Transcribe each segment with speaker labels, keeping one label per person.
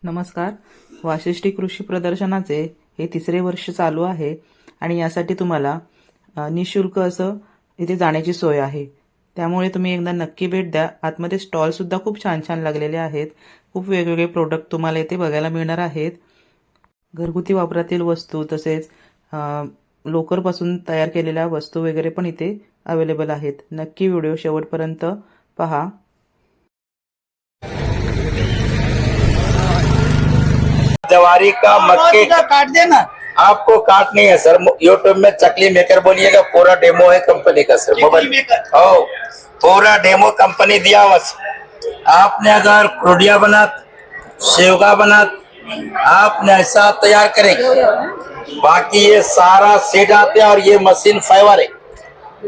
Speaker 1: नमस्कार. वाशिष्ठी कृषी प्रदर्शनाचे हे तिसरे वर्ष चालू आहे आणि यासाठी तुम्हाला निशुल्क असं इथे जाण्याची सोय आहे. त्यामुळे तुम्ही एकदा नक्की भेट द्या. आतमध्ये स्टॉलसुद्धा खूप छान छान लागलेले आहेत. खूप वेगवेगळे प्रोडक्ट तुम्हाला इथे बघायला मिळणार आहेत. घरगुती वापरातील वस्तू तसेच लोकरपासून तयार केलेल्या वस्तू वगैरे पण इथे अवेलेबल आहेत. नक्की व्हिडिओ शेवटपर्यंत पहा.
Speaker 2: जवारी का मक्के
Speaker 3: का काट देना।
Speaker 2: आपको काटनी है सर। यूट्यूब में चकली मेकर बोलिएगा, पूरा डेमो है कंपनी का सर। मोबाइल ओ पूरा डेमो कंपनी दिया बस। आपने अगर क्रोडिया बनात शेवगा बनात आपने ऐसा तैयार करेंगे। बाकी ये सारा सेट आते हैं और ये मशीन फाइबर है।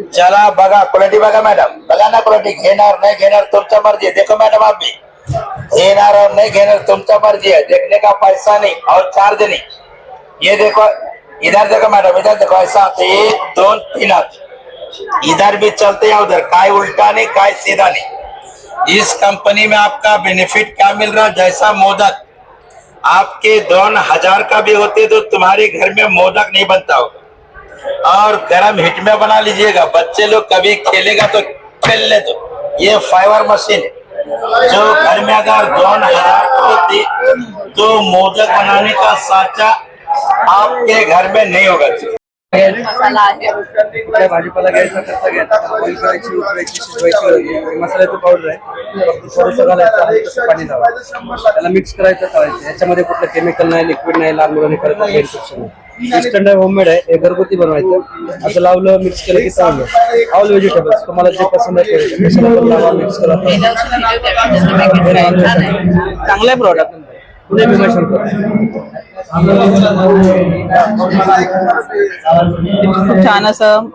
Speaker 2: चला बघा क्वालिटी बघा मॅडम, बघा ना क्वालिटी। घेणार नाही घेणार तुमच्या मर्जी है। देखो मैडम आप भी घेणार और नहीं घेणार तुमचा मर्जी है। देखने का पैसा नहीं और चार्ज नहीं। ये देखो इधर देखो मैडम, इधर देखो ऐसा आते एक दोन तीन आते। इधर भी चलते हैं उधर, काय उल्टा नहीं काय सीधा नहीं। इस कंपनी में आपका बेनिफिट क्या मिल रहा है? जैसा मोदक आपके 2000 का भी होते तो तुम्हारे घर में मोदक नहीं बनता होगा। और गर्म हिट में बना लीजिएगा। बच्चे लोग कभी खेलेगा तो खेल ले। तो ये फाइबर मशीन है जो घर में अगर 2000 होती तो मोदक बनाने का साचा आपके घर में नहीं होगा।
Speaker 3: भाजीपाला घ्यायचा, कसा घ्यायचा, बॉईल करायची, उकडायची, शिजवायची, मसाल्याचं पावडर आहे, थोडंसं घालायचं, हलकंसं पाणी लावायचं, त्याला मिक्स करायचं, तळायचं। याच्यामध्ये कुठलं केमिकल नाही, लिक्विड नाही, लहान मुलांनी करत नाही, इन्फेक्शन नाही। इन्स्टंट आहे, होममेड आहे, हे घरगुती बनवायचं। असं लावलं, मिक्स केलं की चांगलं। ऑल व्हेजिटेबल्स तुम्हाला जे पसंत आहे ते लावा, मिक्स करा। चांगलं आहे प्रॉडक्ट, पुढे विमर्शन करा।
Speaker 1: खूप छान असं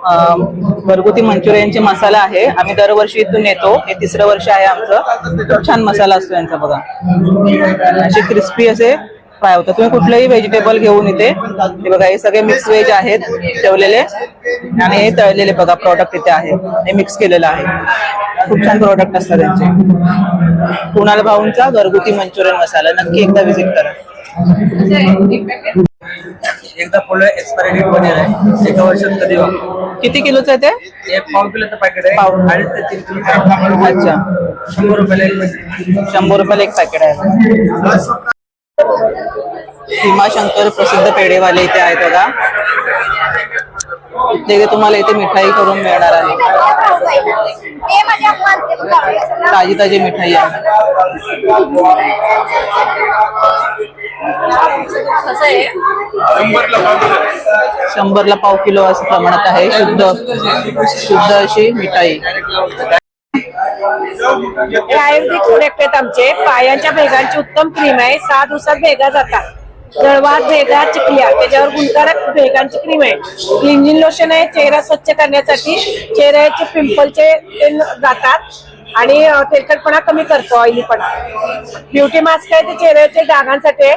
Speaker 1: घरगुती मंचुरियनचे मसाला आहे. आम्ही दरवर्षी इथून येतो. हे तिसरं वर्ष आहे आमचं. खूप छान मसाला असतो यांचा बघा. असे क्रिस्पी असे फ्राय होतात. तुम्ही कुठलंही व्हेजिटेबल घेऊन इथे हे बघा, हे सगळे मिक्स व्हेज आहेत ठेवलेले आणि हे तळलेले बघा प्रोडक्ट इथे आहे. हे मिक्स केलेलं आहे. खूप छान प्रोडक्ट असतात त्यांचे. कुणाल भाऊंचा घरगुती मंचुरियन मसाला नक्की एकदा व्हिजिट करा.
Speaker 3: एकदा फुल एक्सपायरी डेट मध्ये आहे, एका वर्षात कधी वापरू।
Speaker 1: किती किलोचं आहे ते?
Speaker 3: एक पाव किलोचं पॅकेट आहे,
Speaker 1: पाव.
Speaker 3: 2.5 ते 3 किलो।
Speaker 1: अच्छा,
Speaker 3: 100 रुपयाला एक पॅकेट।
Speaker 1: 100 रुपयाला एक पॅकेट आहे. भीमाशंकर प्रसिद्ध पेढेवाले इथे आहेत बघा. इथे तुम्हाला इथे मिठाई करून मिळणार आहे. ताजी ताजी मिठाई आहे. शंभरला पाव किलो असं प्रमाणात आहे. शुद्ध अशी मिठाई.
Speaker 4: आयुर्वेदिक प्रोडक्ट आहेत आमचे. पायांच्या भेगांची उत्तम क्रीम आहे. 6 दिवसात भेगा जातात. जळवात भेगा चिकल्या, त्याच्यावर गुणकारक भेगांची क्रीम आहे. क्लिंजिंग लोशन आहे, चेहरा स्वच्छ करण्यासाठी. चेहऱ्याचे पिंपलचे जातात आणि तेलकटपणा कमी करतो, ऑइलीपणा. ब्युटी मास्क आहे, ते चेहऱ्याच्या डागांसाठी आहे.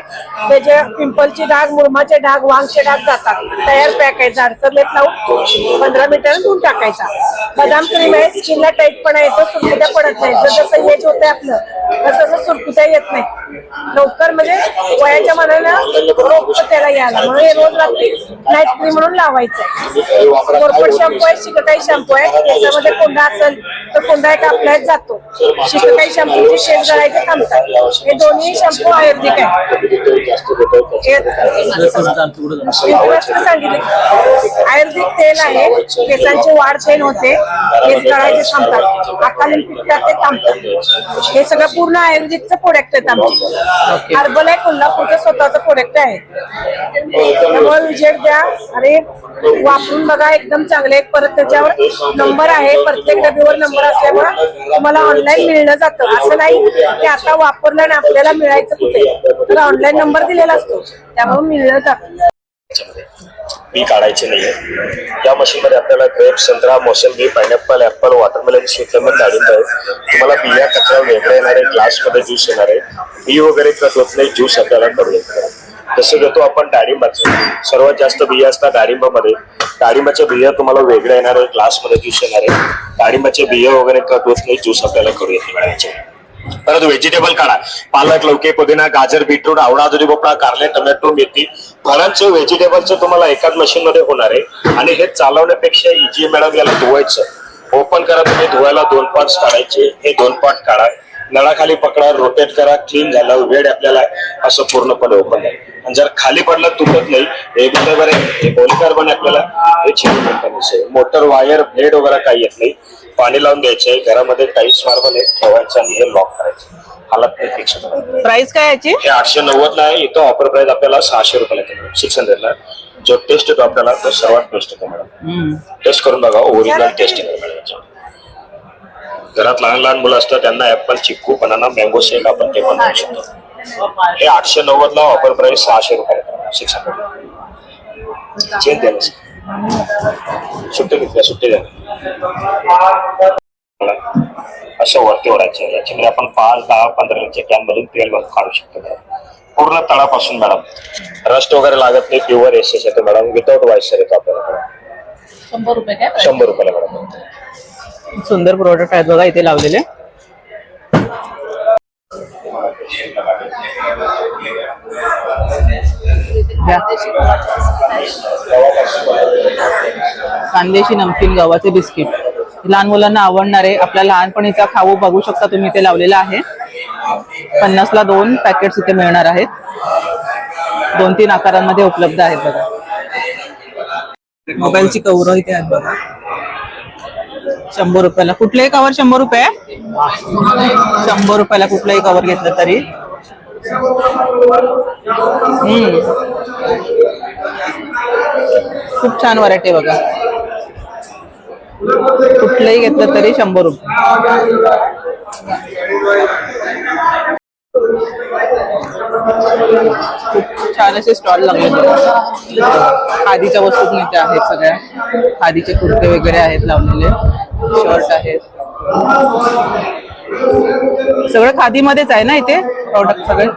Speaker 4: त्याचे पिंपलचे डाग, मुरमाचे डाग, वांगचे डाग जातात. तयार पॅक आहे. जाडसर लेप लावून 15 मिनिटांनी धुवून टाकायचा. बदाम क्रीम आहे, स्किनला टाईटपणा येतो, सुरकुत्या पडत नाही. जसं एज होतंय आपलं तसं सुरकुत्या येत नाही लवकर, म्हणजे वयाच्या मनाला रोग त्याला यायला. म्हणून हे रोज रात्री नाईट क्रीम म्हणून लावायचं. कोरफड शॅम्पू आहे, शिककाई शॅम्पू आहे. त्याच्यामध्ये कोंडा असेल तर कोंडा एक आपल्या जातो. शिककाई शॅम्पूचे केस गळायचे थांबतात. हे दोन्ही शॅम्पू आयुर्वेदिक आहे. सांगितले आयुर्वेदिक तेल आहे, केसांची वाढ तेल होते, केस गळायचे थांबतात, अकालीन पित्तात ते थांबतात. हे सगळं पूर्ण आयुर्वेदिकचं प्रोडक्ट आहेत आमचे. हर्बल आहे, कोल्हापूरचं स्वतःचं प्रोडक्ट आहे. त्यामुळे विजेट द्या आणि वापरून बघा, एकदम चांगले. परत त्याच्यावर नंबर आहे, प्रत्येक डब्यावर नंबर असल्यामुळे तुम्हाला ऑनलाईन मिळणं जातं. असं नाही की आता वापरलं आणि आपल्याला मिळायचं कुठे, तर ऑनलाईन नंबर दिलेला असतो, त्यामुळे मिळणं जातं.
Speaker 5: बी काढायचे नाहीये. या मशीन मध्ये आपल्याला ग्रेप, संत्रा, मोसंबी, पायनॅपल, ऍपल, वॉटरमेलन, शेतकरी डाळिंब आहे. तुम्हाला बिया कचरा वेगळा येणार आहे, ग्लास मध्ये ज्यूस येणार आहे. बी वगैरे कट होत नाही, ज्यूस आपल्याला करू येतो. जसं घेतो आपण डाळिंबाचं, सर्वात जास्त बिया असतात डाळिंबामध्ये. डाळिंबाच्या बिया तुम्हाला वेगळ्या येणार आहे, ग्लास मध्ये ज्यूस येणार आहे. डाळिंबाचे बिया वगैरे कट होत नाही, ज्यूस आपल्याला करू येते. परत व्हेजिटेबल काढा, पालक, लौकी, पुदिना, गाजर, बीटरूट, आवळा, दुधी भोपळा, कारले, टोमॅटो, मेथी, फळांचं व्हेजिटेबलचं तुम्हाला एकाच मशीन मध्ये होणार आहे. आणि हे चालवण्यापेक्षा इजी मॅडम. याला धुवायचं, ओपन करा तुम्ही, धुवायला 2 पार्ट्स काढायचे, हे 2 पार्ट काढा, नळाखाली पकडा, रोटेट करा, क्लीन झालं, वेळ आपल्याला असं पूर्णपणे ओपन आहे. आणि जर खाली पडलं तुटत नाही, हे बरोबर आहे. हे पॉलिकार्बन आपल्याला हे छेड कंपनीचे, मोटर, वायर, ब्लेड वगैरे काही येत नाही. पाणी लावून द्यायचे, घरामध्ये टाईल्स मार्बल ठेवायचं आणि हे लॉक करायचं, हालत नाही फिक्स.
Speaker 1: प्राइस काय याची?
Speaker 5: हे 890 ला आहे. इथं ऑफर प्राइस आपल्याला 600 रुपयाला येते मॅडम, 600 ला. जो टेस्ट येतो आपल्याला तो सर्वात बेस्ट येतो मॅडम. टेस्ट करून बघा, ओरिजिनल टेस्ट येतो मॅडम याच्यावर. घरात लहान लहान मुलं असतात त्यांना ऍपल, चिक्कू, बनाना, मँगो शेक आपण ते पण देऊ शकतो. हे 890 ला, ऑफर प्राइस 600 रुपये, 600. चेंज द्या सुट्टे घेतल्या, सुट्टे द्या. असं वरती ओढायचे, याच्यामध्ये आपण 5, 10, 15 लिटरच्या कॅन मधून तेल काढू शकतो पूर्ण तळापासून मॅडम. रस्ट वगैरे लागत नाही, प्युअर एसएस येतो मॅडम, विदाउट वायसर येतो आपल्याला.
Speaker 4: 100 रुपये काय?
Speaker 5: 100 रुपयाला मॅडम.
Speaker 1: सुंदर प्रोडक्ट आहेत बघा इथे लावलेले. खानदेशी नमकीन गव्हाचे बिस्किट लहान मुलांना आवडणारे, आपल्या लहानपणीचा खाऊ बघू शकता तुम्ही, इथे लावलेला आहे. 50 ला 2 पॅकेट्स इथे मिळणार आहेत. 2-3 आकारांमध्ये उपलब्ध आहेत बघा. मोबाईलची कव्हर इथे आहेत बघा, 100 रुपयाला. कुठलेही कव्हर 100 रुपये, 100 रुपयाला कुठलंही कव्हर घेतलं तरी. खूप छान व्हरायटी बघा, कुठलंही घेतलं तरी 100 रुपये. खूप छान असे स्टॉल लागले बघा. खादीच्या वस्तू इथे आहेत सगळ्या. खादीचे कुर्ते वगैरे आहेत लावलेले, शर्ट आहेत. सगळं खादीमध्येच आहे ना इथे प्रॉडक्ट सगळे.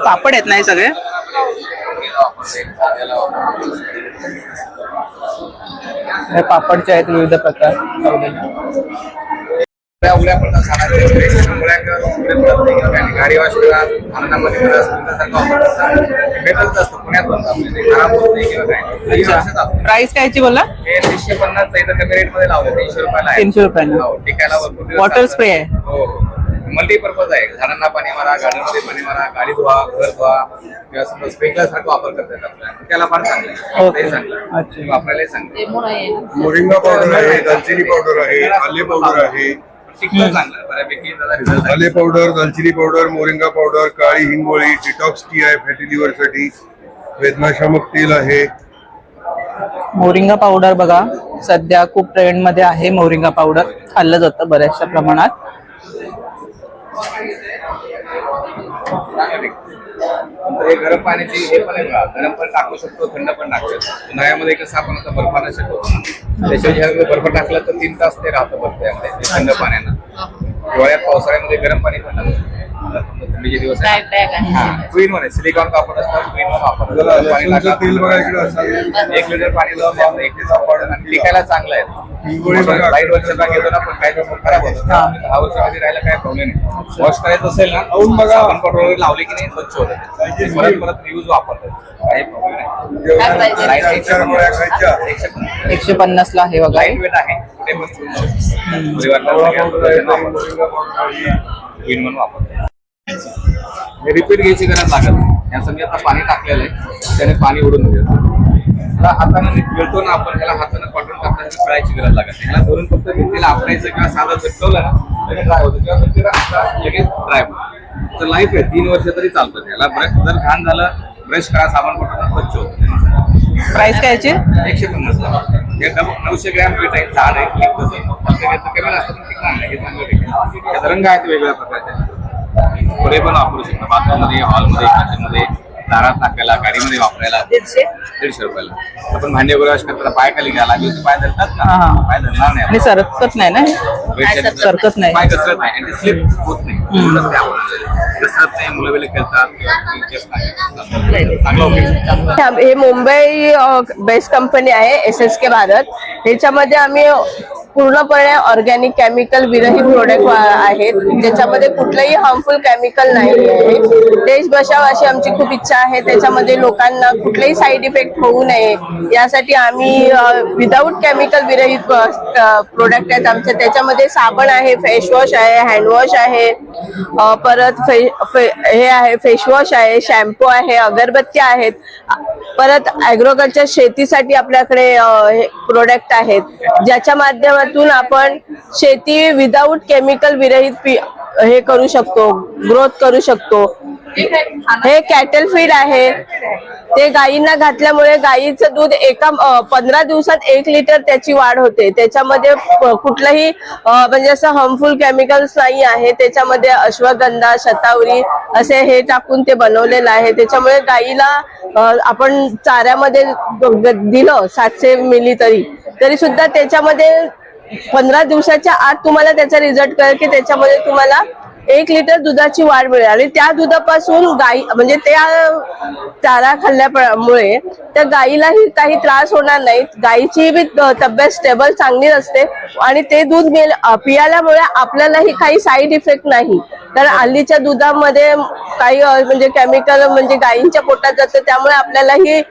Speaker 1: पापड आहेत ना हे सगळे. हे पापडचे आहेत विविध प्रकार.
Speaker 6: गाडी वॉश करा, आनंदामध्ये भेटत असतं पुण्यात
Speaker 1: प्राइस कायची बोला?
Speaker 6: हे 350 कमी रेट मध्ये लावलं, 300 रुपयाला.
Speaker 1: 300 रुपयाला.
Speaker 6: टिकायला
Speaker 1: वॉटर स्प्रे आहे.
Speaker 6: हो, मल्टीपर्पज आहे. झाडांना पाणी मारा, गार्डनमध्ये पाणी मारा, गाडी धुवा, घर धुवा, किंवा समजा स्प्रिंकलर सारखं वापर करतात आपल्याला, त्याला पण चांगलं
Speaker 1: ओके.
Speaker 6: चांगलं
Speaker 1: अच्छा.
Speaker 6: वापरायला चांगलं.
Speaker 7: मोरिंगा पावडर आहे, दालचिनी पावडर आहे, आले पावडर आहे,
Speaker 6: टिकलं चांगलं बऱ्यापैकी त्याचा रिझल्ट आहे.
Speaker 7: आले पावडर, दालचिनी पावडर, मोरिंगा पावडर, काळी हिंगोळी, डिटॉक्स टी आहे फॅटी लिव्हर साठी, वेदनाशामक तेल आहे.
Speaker 1: मोरिंगा पावडर बघा सध्या खूप ट्रेंड मध्ये आहे. मोरिंगा पावडर खाल्लं जातं बऱ्याचशा प्रमाणात.
Speaker 6: तर हे गरम पाण्याची हे पण आहे बघा, गरम पण टाकू शकतो, थंड पण टाकू शकतो. उन्हाळ्यामध्ये कसं आपण आता बर्फानं शकतो, त्याच्यावर बर्फ टाकला तर 3 तास ते राहतं बर्फ त्यामध्ये थंड पाण्यानं. हिवाळ्यात पावसाळ्यामध्ये गरम पाणी पण टाकतो. थंडीचे दिवस क्वीन मध्ये सिलिकॉन कापड असतात, क्वीन मध्ये पाणी टाका,
Speaker 7: तेल बघा इकडे असं
Speaker 6: 1 लिटर पाणी लावून 1 लिटर पावडर आणि टिकायला चांगलं आहे.
Speaker 7: हिंगोळी बघा.
Speaker 6: लाईट वरचा भाग घेतो ना पण काय खराब होतो. 10 वर्षामध्ये राहायला काय प्रॉब्लेम नाही. वॉश करायचं असेल ना साबण पावडर वगैरे लावले की नाही स्वच्छ होतं, परत परत रियूज वापरतात, काही प्रॉब्लेम नाही. लाईट
Speaker 1: 150 ला आहे बघा.
Speaker 6: लाईट वेट आहे, कुठे पण क्वीन म्हणून वापरतात. रिपीट घ्यायची गरज लागत नाही. याचं मी आता पाणी टाकलेलं आहे, त्याने पाणी उडून देतो. त्याला हाताने गिळतो ना आपण, त्याला हाताने पाठवून टाकण्याची पिळायची गरज लागत नाही. त्याला धरून फक्त भिंतीला आपटायचं किंवा साधं झटकवलं ना लगेच ड्राय होतं, किंवा भिंतीला लगेच ड्राय होतं. तर लाईफ आहे 3 वर्ष तरी चालतं. त्याला ब्रश जर घाण झालं, ब्रश करा, साबण पाठवून स्वच्छ होतं.
Speaker 1: प्राइस कायची?
Speaker 6: 150 ला. हे 900 ग्रॅम वेट आहे, झाड आहे, क्लिक तसं कमी असतं पण टिकणार नाही. हे चांगलं टिकणार. त्याचे रंग आहेत वेगवेगळ्या प्रकारचे, पुढे पण वापरू शकतो, बाथरूममध्ये, हॉलमध्ये, किचनमध्ये, दारात टाकायला गाडीमध्ये वापरायला 150 रुपयाला. आपण भांडे वगैरे wash करताना पाय खाली घ्यायला लागले तर पाय धरतात
Speaker 1: हा, हा.
Speaker 6: का? पाय धरणार नाही
Speaker 1: आणि सरकत नाही ना
Speaker 6: Weight
Speaker 1: सरकत नाही.
Speaker 6: पाय घसरत नाही आणि ते स्लिप होत नाही. एवढंच ते आवडतं. घसरत नाही, मुलं बिलं खेळतात चांगलं ओके.
Speaker 8: हे मुंबई बेस्ट कंपनी आहे SSK भारत. ह्याच्यामध्ये आम्ही पूर्णपणे ऑर्गॅनिक केमिकल विरहित प्रोडक्ट आहेत, ज्याच्यामध्ये कुठलंही हार्मफुल केमिकल नाही आहे. देश बचाव अशी आमची खूप इच्छा आहे. त्याच्यामध्ये लोकांना कुठलेही साईड इफेक्ट होऊ नये यासाठी आम्ही विदाऊट केमिकल विरहित प्रोडक्ट आहेत आमचे. त्याच्यामध्ये साबण आहे, फेसवॉश आहे, हँडवॉश आहे, परत हे आहे फेसवॉश आहे, शॅम्पू आहे, अगरबत्त्या आहेत. परत ॲग्रोकल्चर शेतीसाठी आपल्याकडे प्रोडक्ट आहेत, ज्याच्या माध्यमातून आपण शेती विदाऊट केमिकल विरहित हे करू शकतो, ग्रोथ करू शकतो. हे कॅटल फीड आहे, ते गायींना घातल्यामुळे गायीचं दूध 15 दिवसात 1 लिटर त्याची वाढ होते. त्याच्यामध्ये कुठलंही म्हणजे असं हार्मफुल केमिकल्स नाही आहे. त्याच्यामध्ये अश्वगंधा, शतावरी असे हे टाकून ते बनवलेलं आहे. त्याच्यामुळे गायीला आपण चाऱ्यामध्ये दिलं 700 मिली तरी सुद्धा त्याच्यामध्ये 15 दिवसाच्या आत तुम्हाला त्याचा रिझल्ट कळेल की त्याच्यामध्ये तुम्हाला 1 लिटर दुधाची वाढ मिळेल. आणि त्या दुधापासून गाई म्हणजे त्या चारा खाल्ल्यामुळे त्या गाईलाही काही त्रास होणार नाही. गाईची बी तब्येत स्टेबल चांगली असते आणि ते दूध पियाल्यामुळे आपल्यालाही काही साईड इफेक्ट नाही. कारण हल्लीच्या दुधामध्ये काही म्हणजे केमिकल म्हणजे गायींच्या पोटात जातं, त्यामुळे आपल्यालाही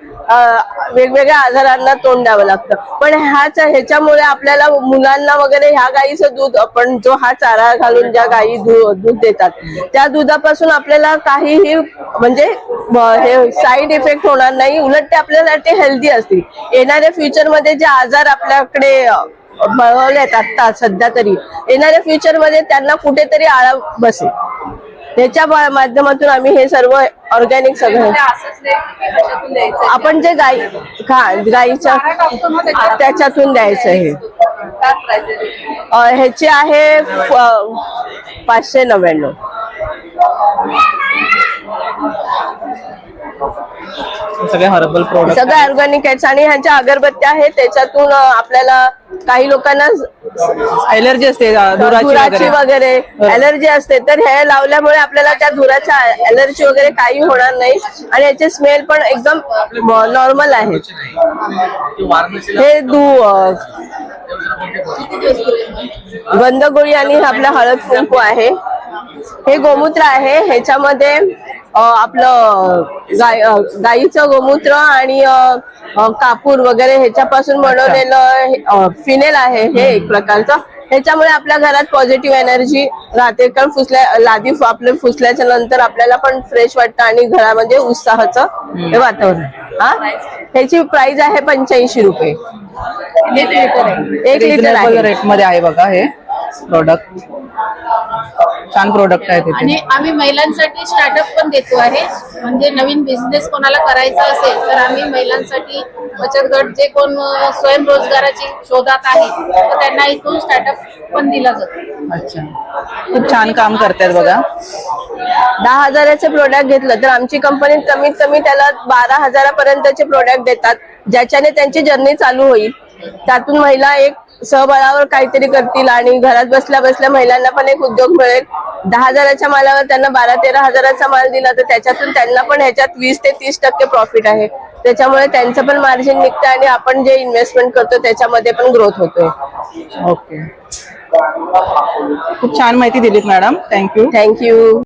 Speaker 8: वेगवेगळ्या आजारांना तोंड द्यावं लागतं. पण ह्याच्यामुळे आपल्याला मुलांना वगैरे ह्या गाईचं दूध आपण जो हा चारा घालून ज्या गायी दूध देतात त्या दुधापासून आपल्याला काहीही म्हणजे हे साईड इफेक्ट होणार नाही. उलट ते आपल्याला ते हेल्दी असतील. येणाऱ्या फ्युचर मध्ये जे आजार आपल्याकडे बळवलेत आता सध्या तरी, येणाऱ्या फ्युचर मध्ये त्यांना कुठेतरी आळा बसेल. त्याच्या माध्यमातून आम्ही हे सर्व ऑर्गॅनिक सगळं आपण जे गाईच्या त्याच्यातून द्यायचं आहे. ह्याचे आहे 599.
Speaker 1: सगळे हर्बल प्रोडक्ट
Speaker 8: सगळं ऑर्गॅनिक आहेत. आणि ह्यांच्या अगरबत्त्या आहेत, त्याच्यातून आपल्याला काही लोकांना
Speaker 1: एलर्जी असते
Speaker 8: धुराची वगैरे एलर्जी असते, तर हे लावल्यामुळे आपल्याला त्या धुराच्या एलर्जी वगैरे काही होणार नाही. आणि याचे स्मेल पण एकदम नॉर्मल आहे. हे गंधगोळी आणि आपला हळद कुंकू आहे. हे गोमूत्र आहे. ह्याच्यामध्ये आपलं गाईचं गोमूत्र आणि कापूर वगैरे ह्याच्यापासून बनवलेलं फिनेल आहे. हे एक प्रकारचं. ह्याच्यामुळे आपल्या घरात पॉझिटिव्ह एनर्जी राहते. कारण लादी आपल्या फुसल्याच्या नंतर आपल्याला पण फ्रेश वाटतं आणि घरामध्ये उत्साहाचं हे वातावरण. ह्याची प्राइस आहे 85 रुपये. 1 लिटर आहे.
Speaker 1: रेट मध्ये आहे बघा हे प्रोडक्ट. छान प्रोडक्ट आहे.
Speaker 9: आणि आम्ही महिलांसाठी स्टार्टअप पण देतो आहे. म्हणजे नवीन बिझनेस कोणाला करायचा असेल तर आम्ही महिलांसाठी बचत गट जे कोण स्वयंरोजगाराची शोधात आहे तर त्यांना इथून स्टार्टअप पण दिला जातो.
Speaker 1: अच्छा, खूप छान काम करतात बघा.
Speaker 8: 10,000चे प्रोडक्ट घेतलं तर आमची कंपनी कमीत कमी त्याला 12,000पर्यंतचे प्रोडक्ट देतात, ज्याच्याने त्यांची जर्नी चालू होईल. त्यातून महिला एक सहबळावर काहीतरी करतील आणि घरात बसल्या बसल्या महिलांना पण एक उद्योग मिळेल. 10,000च्या मालावर त्यांना 12-13 हजाराचा माल दिला तर त्याच्यातून त्यांना पण ह्याच्यात 20 ते 30% प्रॉफिट आहे. त्याच्यामुळे त्यांचं पण मार्जिन निघतं आणि आपण जे इन्व्हेस्टमेंट करतो त्याच्यामध्ये पण ग्रोथ होतोय.
Speaker 1: ओके, खूप छान माहिती दिलीत मॅडम. थँक्यू.